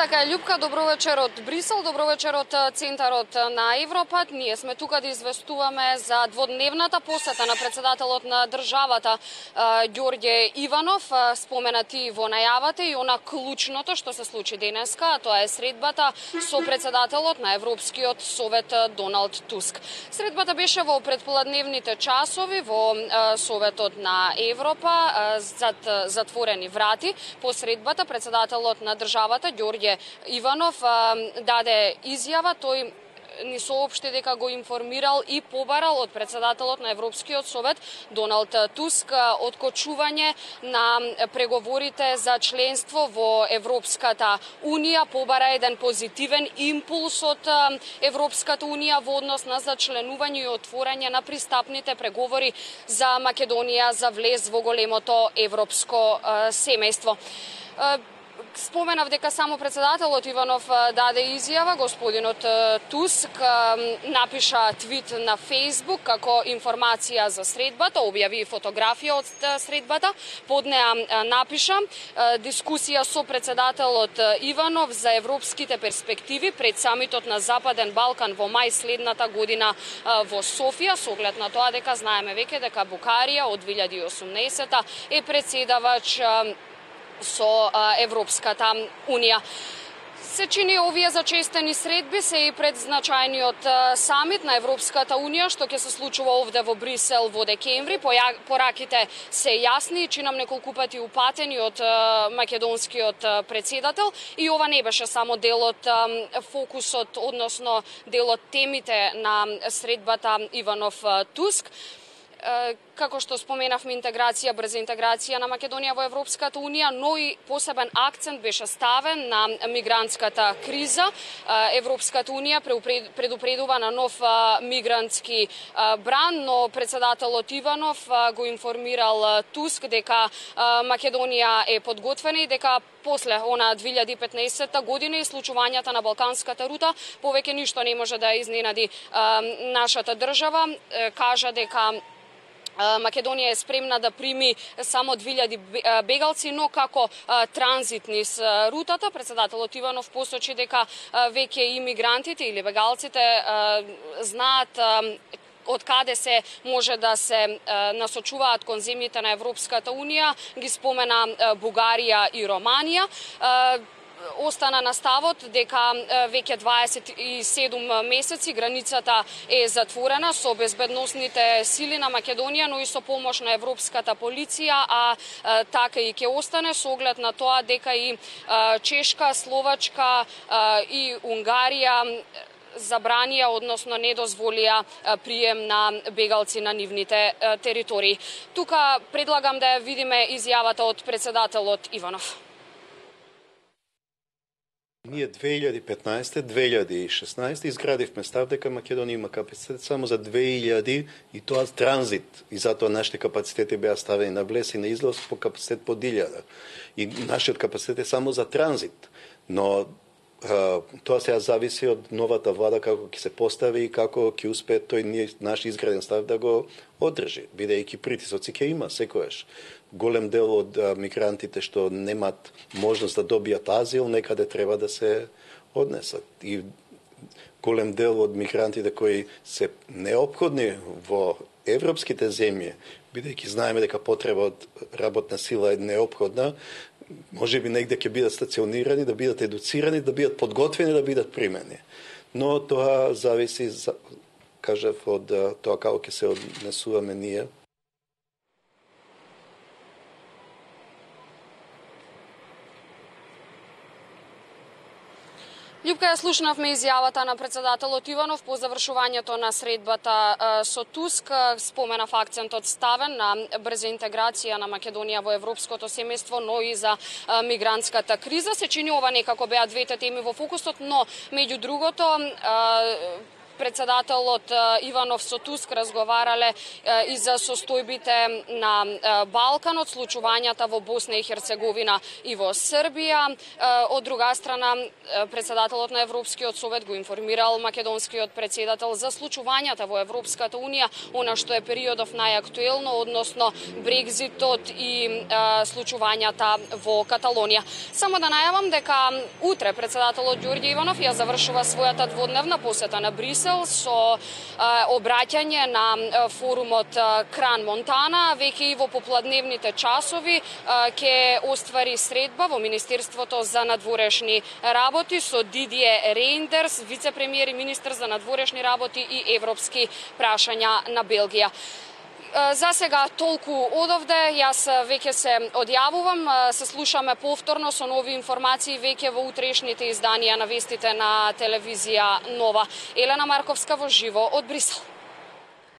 Така, Љупка, добро вечер од Брисел, добро вечер од центарот на Европа. Ние сме тука да известуваме за дводневната посета на председателот на државата Ѓорѓе Иванов, споменати во најавата, и она клучното што се случи денеска, а тоа е средбата со председателот на Европскиот совет Доналд Туск. Средбата беше во предполадневните часови во Советот на Европа зад затворени врати. По средбата председателот на државата Ѓорѓе Иванов даде изјава. Тој ни соопшти дека го информирал и побарал од председателот на Европскиот совет Доналд Туск откочување на преговорите за членство во Европската унија. Побара еден позитивен импулс од Европската унија во однос на зачленување и отворање на пристапните преговори за Македонија за влез во големото европско семејство. Споменав дека само председателот Иванов даде изјава. Господинот Туск напиша твит на Фейсбук како информација за средбата, објави фотографија од средбата. Под неа напиша: дискусија со председателот Иванов за европските перспективи пред самитот на Западен Балкан во мај следната година во Софија, со оглед на тоа дека знаеме веќе дека Букарија од 2018 е председавач со Европската унија. Се чини овие зачестени средби се и пред значајниот самит на Европската унија, што ќе се случува овде во Брисел во декември. Пораките се јасни и чинам неколку пати упатени од македонскиот председател. И ова не беше само дел од фокусот, односно дел од темите на средбата Иванов-Туск. Како што споменавме, брза интеграција на Македонија во Европската унија, но и посебен акцент беше ставен на мигрантската криза. Европската унија предупредува на нов мигрантски бран, но председателот Иванов го информирал Туск дека Македонија е подготвена и дека после она 2015 година и случувањата на Балканската рута повеќе ништо не може да изненади нашата држава. Кажа дека Македонија е спремна да прими само 2000 бегалци, но како транзит низ рутата. Председателот Иванов посочи дека веќе и мигрантите или бегалците знаат од каде се може да се насочуваат кон земјите на Европската унија. Ги спомена Бугарија и Романија. Остана на ставот дека веќе 27 месеци границата е затворена со безбедносните сили на Македонија, но и со помош на Европската полиција, а така и ќе остане со оглед на тоа дека и Чешка, Словачка и Унгарија забранија, односно не дозволија прием на бегалци на нивните територии. Тука предлагам да ја видиме изјавата од председателот Иванов. Ние 2015-2016 изградивме став дека Македонија има капацитет само за 2000 и тоа транзит. И затоа нашите капацитети беа ставени на влез и на излез по капацитет по 1000. И нашиот капацитет е само за транзит. Но тоа сега зависи од новата влада како ќе се постави и како ќе успее тој наш изграден став да го одржи, бидејќи притисоци ќе има секојаш. Голем дел од мигрантите што немат можност да добијат азил, некаде треба да се однесат. И голем дел од мигрантите кои се неопходни во европските земји, бидејќи знаеме дека потреба од работна сила е неопходна, може би негде ќе бидат стационирани, да бидат едуцирани, да бидат подготвени, да бидат примени. Но тоа зависи, кажав, од тоа како ќе се однесуваме ние. Љупка, ја слушнавме изјавата на председателот Иванов по завршувањето на средбата со Туск. Споменав акцентот ставен на брза интеграција на Македонија во европското семејство, но и за мигрантската криза. Се чини ова некако беа двете теми во фокусот, но меѓу другото председателот Иванов со Туск разговарале и за состојбите на Балканот, случувањата во Босна и Херцеговина и во Србија. Од друга страна, председателот на Европскиот совет го информирал македонскиот председател за случувањата во Европската унија, она што е периодов најактуелно, односно Брекзитот и случувањата во Каталонија. Само да најавам дека утре председателот Ѓорѓе Иванов ја завршува својата дводневна посета на Брисел со обраќање на форумот Кран Монтана. Веќе и во попладневните часови ќе оствари средба во Министерството за надворешни работи со Дидие Рейндерс, вице-премиер и министер за надворешни работи и европски прашања на Белгија. За сега толку одовде, јас веќе се одјавувам, се слушаме повторно со нови информации веќе во утрешните изданија на вестите на телевизија Нова. Елена Марковска во живо од Брисел.